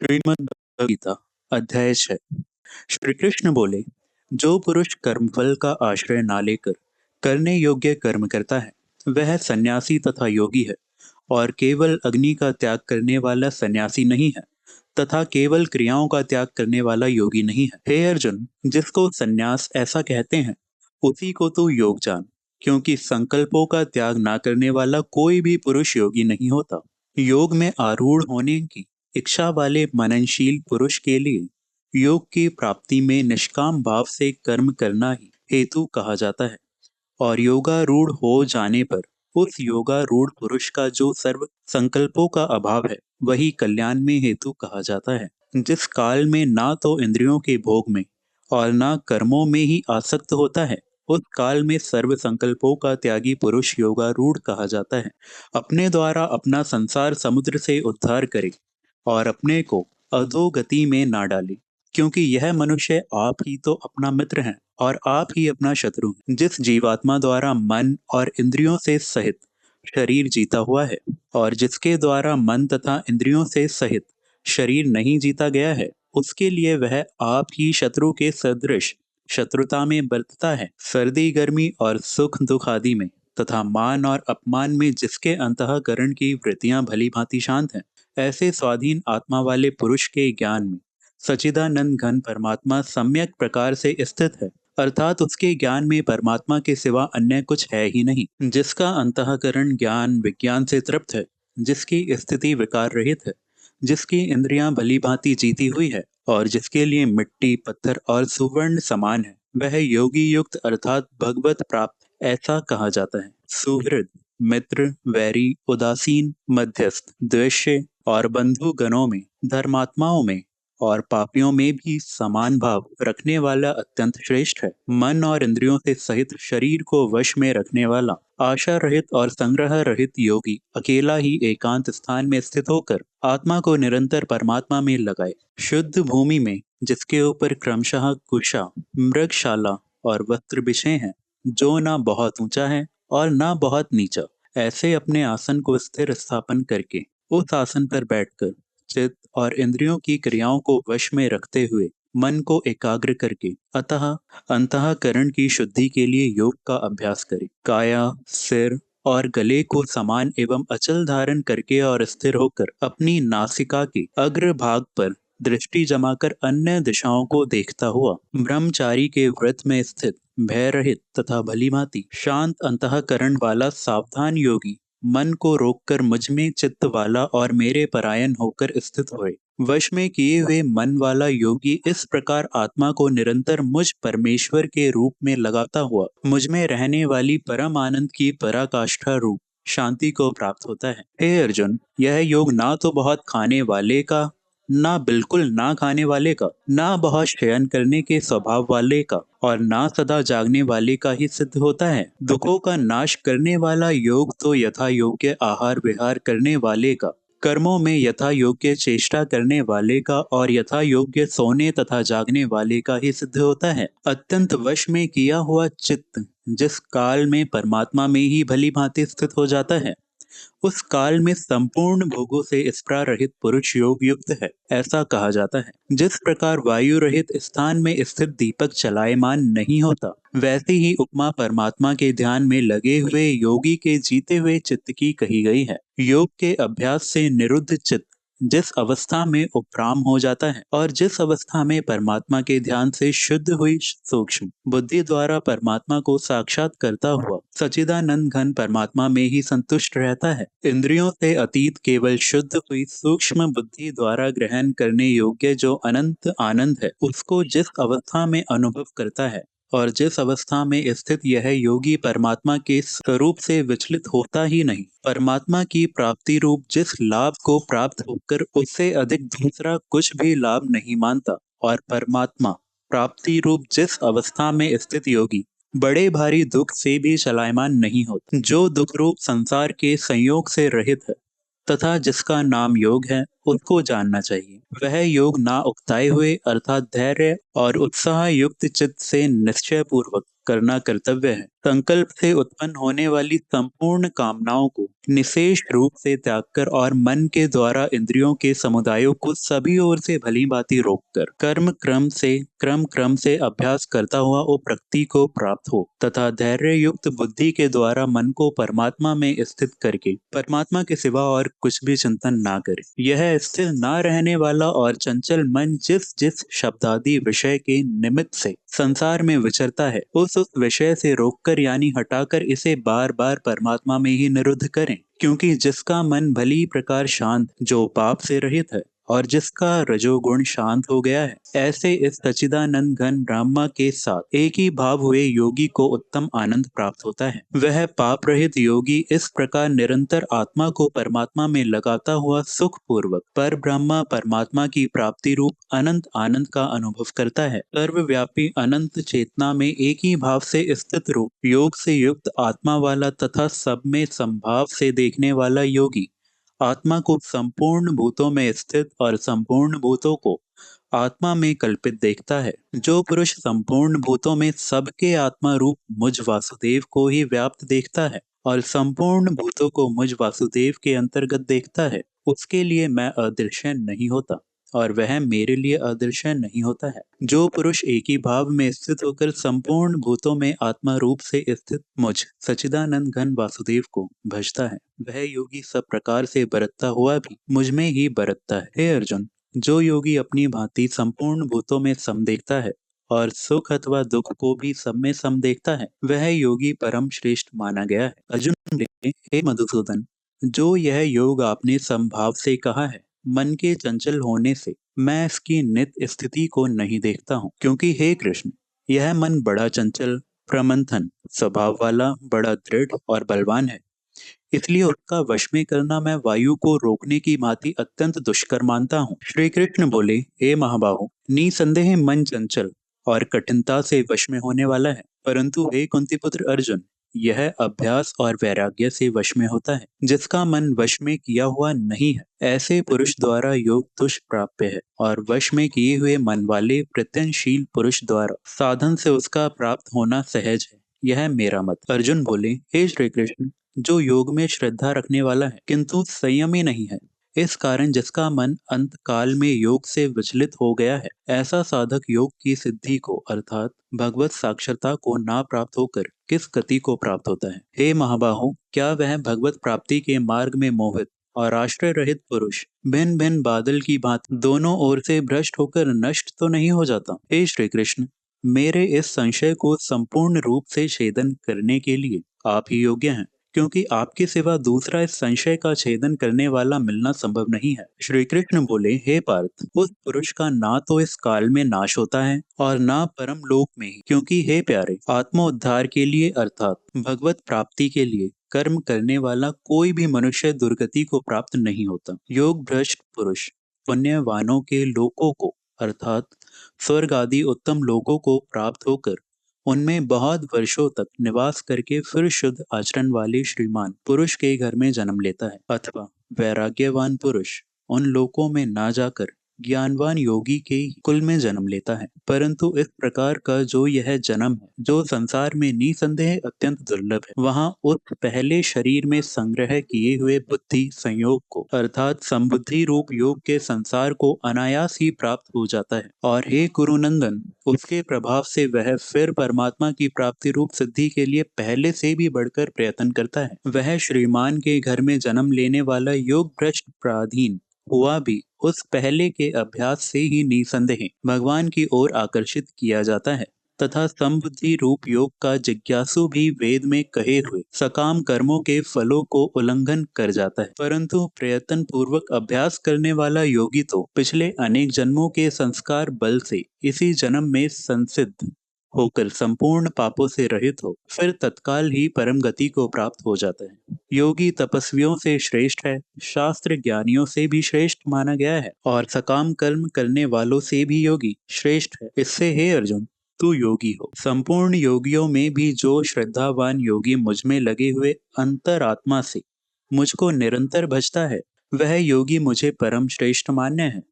श्रीमद् भगवद गीता अध्याय 6। श्री कृष्ण बोले, जो पुरुष कर्मफल का आश्रय ना लेकर करने योग्य कर्म करता है वह सन्यासी तथा योगी है, और केवल अग्नि का त्याग करने वाला सन्यासी नहीं है तथा केवल क्रियाओं का त्याग करने वाला योगी नहीं है। हे अर्जुन, जिसको सन्यास ऐसा कहते हैं उसी को तू योग जान, क्योंकि संकल्पों का त्याग ना करने वाला कोई भी पुरुष योगी नहीं होता। योग में आरूढ़ होने की इच्छा वाले मननशील पुरुष के लिए योग की प्राप्ति में निष्काम भाव से कर्म करना ही हेतु कहा जाता है, और योगारूढ़ हो जाने पर उस योगारूढ़ पुरुष का जो सर्व संकल्पों का अभाव है वही कल्याण में हेतु कहा जाता है। जिस काल में ना तो इंद्रियों के भोग में और ना कर्मों में ही आसक्त होता है, उस काल में सर्व संकल्पों का त्यागी पुरुष योगारूढ़ कहा जाता है। अपने द्वारा अपना संसार समुद्र से उद्धार करे और अपने को अधोगति में ना डाले, क्योंकि यह मनुष्य आप ही तो अपना मित्र है और आप ही अपना शत्रु है। जिस जीवात्मा द्वारा मन और इंद्रियों से सहित शरीर जीता हुआ है और जिसके द्वारा मन तथा इंद्रियों से सहित शरीर नहीं जीता गया है, उसके लिए वह आप ही शत्रु के सदृश शत्रुता में बरतता है। सर्दी गर्मी और सुख दुख आदि में तथा मान और अपमान में जिसके अंतःकरण की वृत्तियां भली भांति शांत हैं, ऐसे स्वाधीन आत्मा वाले पुरुष के ज्ञान में सच्चिदानंद घन परमात्मा सम्यक प्रकार से स्थित है, अर्थात उसके ज्ञान में परमात्मा के सिवा अन्य कुछ है ही नहीं। जिसका अंतःकरण ज्ञान विज्ञान से तृप्त है, जिसकी स्थिति विकार रहित है, जिसकी इंद्रियां भली भांति जीती हुई है और जिसके लिए मिट्टी पत्थर और सुवर्ण समान है, वह योगी युक्त अर्थात भगवत प्राप्त ऐसा कहा जाता है। सुहृद, मित्र, वैरी, उदासीन, मध्यस्थ, द्वेष्य और बंधु गणों में, धर्मात्माओं में और पापियों में भी समान भाव रखने वाला अत्यंत श्रेष्ठ है। मन और इंद्रियों से सहित शरीर को वश में रखने वाला आशा रहित और संग्रह रहित योगी अकेला ही एकांत स्थान में स्थित होकर आत्मा को निरंतर परमात्मा में लगाए। शुद्ध भूमि में जिसके ऊपर क्रमशः कुशा, मृगशाला और वस्त्र बिछे हैं, जो ना बहुत ऊंचा है और ना बहुत नीचा, ऐसे अपने आसन को स्थिर स्थापन करके उस आसन पर बैठकर चित्त और इंद्रियों की क्रियाओं को वश में रखते हुए मन को एकाग्र करके अतः अंतःकरण की शुद्धि के लिए योग का अभ्यास करे। काया, सिर और गले को समान एवं अचल धारण करके और स्थिर होकर अपनी नासिका के अग्र भाग पर दृष्टि जमाकर अन्य दिशाओं को देखता हुआ ब्रह्मचारी के व्रत में स्थित भय रहित तथा भलीभांति शांत अंतःकरण वाला सावधान योगी मन को रोककर मुझ में चित्त वाला और मेरे परायण होकर स्थित होए। वश में किए हुए मन वाला योगी इस प्रकार आत्मा को निरंतर मुझ परमेश्वर के रूप में लगाता हुआ मुझ में रहने वाली परम आनंद की पराकाष्ठा रूप शांति को प्राप्त होता है। हे अर्जुन, यह योग ना तो बहुत खाने वाले का, ना बिल्कुल ना खाने वाले का, ना बहुत शयन करने के स्वभाव वाले का और ना सदा जागने वाले का ही सिद्ध होता है। दुखों का नाश करने वाला योग तो यथा योग्य आहार विहार करने वाले का, कर्मों में यथा योग्य चेष्टा करने वाले का और यथा योग्य सोने तथा जागने वाले का ही सिद्ध होता है। अत्यंत वश में किया हुआ चित्त जिस काल में परमात्मा में ही भली भांति स्थित हो जाता है, उस काल में संपूर्ण भोगों से स्पृहा पुरुष योग युक्त है, ऐसा कहा जाता है। जिस प्रकार वायु रहित स्थान में स्थित दीपक चलायमान नहीं होता, वैसे ही उपमा परमात्मा के ध्यान में लगे हुए योगी के जीते हुए चित्त की कही गई है। योग के अभ्यास से निरुद्ध चित्त जिस अवस्था में उपराम हो जाता है और जिस अवस्था में परमात्मा के ध्यान से शुद्ध हुई सूक्ष्म बुद्धि द्वारा परमात्मा को साक्षात करता हुआ सच्चिदानंद घन परमात्मा में ही संतुष्ट रहता है, इंद्रियों से अतीत केवल शुद्ध हुई सूक्ष्म बुद्धि द्वारा ग्रहण करने योग्य जो अनंत आनंद है, उसको जिस अवस्था में अनुभव करता है और जिस अवस्था में स्थित यह योगी परमात्मा के स्वरूप से विचलित होता ही नहीं, परमात्मा की प्राप्ति रूप जिस लाभ को प्राप्त होकर उससे अधिक दूसरा कुछ भी लाभ नहीं मानता, और परमात्मा प्राप्ति रूप जिस अवस्था में स्थित योगी बड़े भारी दुख से भी चलायमान नहीं होता, जो दुख रूप संसार के संयोग से रहित है तथा जिसका नाम योग है, उसको जानना चाहिए। वह योग ना उकताए हुए अर्थात धैर्य और उत्साह युक्त चित्त से निश्चय पूर्वक करना कर्तव्य है। संकल्प से उत्पन्न होने वाली संपूर्ण कामनाओं को निशेष रूप से त्याग कर और मन के द्वारा इंद्रियों के समुदायों को सभी ओर से भली भांति रोककर क्रम क्रम से अभ्यास करता हुआ वो प्रकृति को प्राप्त हो तथा धैर्य युक्त बुद्धि के द्वारा मन को परमात्मा में स्थित करके परमात्मा के सिवा और कुछ भी चिंतन ना करे। यह स्थिर न रहने वाला और चंचल मन जिस जिस शब्दादि विषय के निमित्त से संसार में विचरता है उस विषय से रोककर यानी हटाकर इसे बार बार परमात्मा में ही निरुद्ध करें। क्योंकि जिसका मन भली प्रकार शांत, जो पाप से रहित है और जिसका रजोगुण शांत हो गया है, ऐसे इस सच्चिदानंद घन ब्रह्मा के साथ एक ही भाव हुए योगी को उत्तम आनंद प्राप्त होता है। वह पाप रहित योगी इस प्रकार निरंतर आत्मा को परमात्मा में लगाता हुआ सुख पूर्वक पर ब्रह्मा परमात्मा की प्राप्ति रूप अनंत आनंद का अनुभव करता है। सर्वव्यापी अनंत चेतना में एक ही भाव से स्थित रूप योग से युक्त आत्मा वाला तथा सब में संभाव से देखने वाला योगी आत्मा को संपूर्ण भूतों में स्थित और संपूर्ण भूतों को आत्मा में कल्पित देखता है। जो पुरुष संपूर्ण भूतों में सबके आत्मा रूप मुझ वासुदेव को ही व्याप्त देखता है और संपूर्ण भूतों को मुझ वासुदेव के अंतर्गत देखता है, उसके लिए मैं अदृश्य नहीं होता और वह मेरे लिए अदृश्य नहीं होता है। जो पुरुष एक ही भाव में स्थित होकर संपूर्ण भूतों में आत्मा रूप से स्थित मुझ सच्चिदानंद घन वासुदेव को भजता है, वह योगी सब प्रकार से बरतता हुआ भी मुझ में ही बरतता है। हे अर्जुन, जो योगी अपनी भांति संपूर्ण भूतों में सम देखता है और सुख अथवा दुख को भी सब में सम देखता है, वह योगी परम श्रेष्ठ माना गया है। अर्जुन बोले, हे मधुसूदन, जो यह योग आपने समभाव से कहा है, मन के चंचल होने से मैं इसकी नित स्थिति को नहीं देखता हूँ। क्योंकि हे कृष्ण, यह मन बड़ा चंचल, प्रमंथन स्वभाव वाला, बड़ा दृढ़ और बलवान है, इसलिए उसका वश में करना मैं वायु को रोकने की भांति अत्यंत दुष्कर मानता हूँ। श्री कृष्ण बोले, हे महाबाहो, निसंदेह मन चंचल और कठिनता से वश में होने वाला है, परंतु हे कुंती पुत्र अर्जुन, यह अभ्यास और वैराग्य से वश में होता है। जिसका मन वश में किया हुआ नहीं है, ऐसे पुरुष द्वारा योग दुष्प्राप्य है और वश में किए हुए मन वाले प्रत्यनशील पुरुष द्वारा साधन से उसका प्राप्त होना सहज है। यह मेरा मत। अर्जुन बोले, हे श्री कृष्ण, जो योग में श्रद्धा रखने वाला है किंतु संयमी नहीं है, इस कारण जिसका मन अंत काल में योग से विचलित हो गया है, ऐसा साधक योग की सिद्धि को अर्थात भगवत साक्षरता को ना प्राप्त होकर किस गति को प्राप्त होता है। हे महाबाहो, क्या वह भगवत प्राप्ति के मार्ग में मोहित और आश्रय रहित पुरुष भिन्न भिन्न बादल की भांति दोनों ओर से भ्रष्ट होकर नष्ट तो नहीं हो जाता? हे श्री कृष्ण, मेरे इस संशय को संपूर्ण रूप से छेदन करने के लिए आप ही योग्य हैं, क्योंकि आपके सिवा दूसरा इस संशय का छेदन करने वाला मिलना संभव नहीं है। श्री कृष्ण बोले, हे पार्थ, उस पुरुष का ना तो इस काल में नाश होता है और ना परम लोक में ही, क्योंकि हे प्यारे, आत्मोद्धार के लिए अर्थात भगवत प्राप्ति के लिए कर्म करने वाला कोई भी मनुष्य दुर्गति को प्राप्त नहीं होता। योग भ्रष्ट पुरुष पुण्यवानों के लोकों को अर्थात स्वर्ग आदि उत्तम लोकों को प्राप्त होकर उनमें बहुत वर्षों तक निवास करके फिर शुद्ध आचरण वाले श्रीमान पुरुष के घर में जन्म लेता है, अथवा वैराग्यवान पुरुष उन लोकों में ना जाकर ज्ञानवान योगी के ही कुल में जन्म लेता है। परंतु इस प्रकार का जो यह जन्म है, जो संसार में निसंदेह अत्यंत दुर्लभ है, वहाँ उस पहले शरीर में संग्रह किए हुए बुद्धि संयोग को अर्थात संबुद्धि रूप योग के संसार को अनायास ही प्राप्त हो जाता है। और हे कुरुनंदन, उसके प्रभाव से वह फिर परमात्मा की प्राप्ति रूप सिद्धि के लिए पहले से भी बढ़कर प्रयत्न करता है। वह श्रीमान के घर में जन्म लेने वाला योग भ्रष्ट पराधीन हुआ भी उस पहले के अभ्यास से ही निसंदेह भगवान की ओर आकर्षित किया जाता है तथा समबुद्धि रूप योग का जिज्ञासु भी वेद में कहे हुए सकाम कर्मों के फलों को उल्लंघन कर जाता है। परंतु प्रयत्न पूर्वक अभ्यास करने वाला योगी तो पिछले अनेक जन्मों के संस्कार बल से इसी जन्म में संसिद्ध होकर संपूर्ण पापों से रहित हो फिर तत्काल ही परम गति को प्राप्त हो जाता है। योगी तपस्वियों से श्रेष्ठ है, शास्त्र ज्ञानियों से भी श्रेष्ठ माना गया है और सकाम कर्म करने वालों से भी योगी श्रेष्ठ है। इससे हे अर्जुन, तू योगी हो। संपूर्ण योगियों में भी जो श्रद्धावान योगी मुझ में लगे हुए अंतरात्मा से मुझको निरंतर भजता है, वह योगी मुझे परम श्रेष्ठ मान्य है।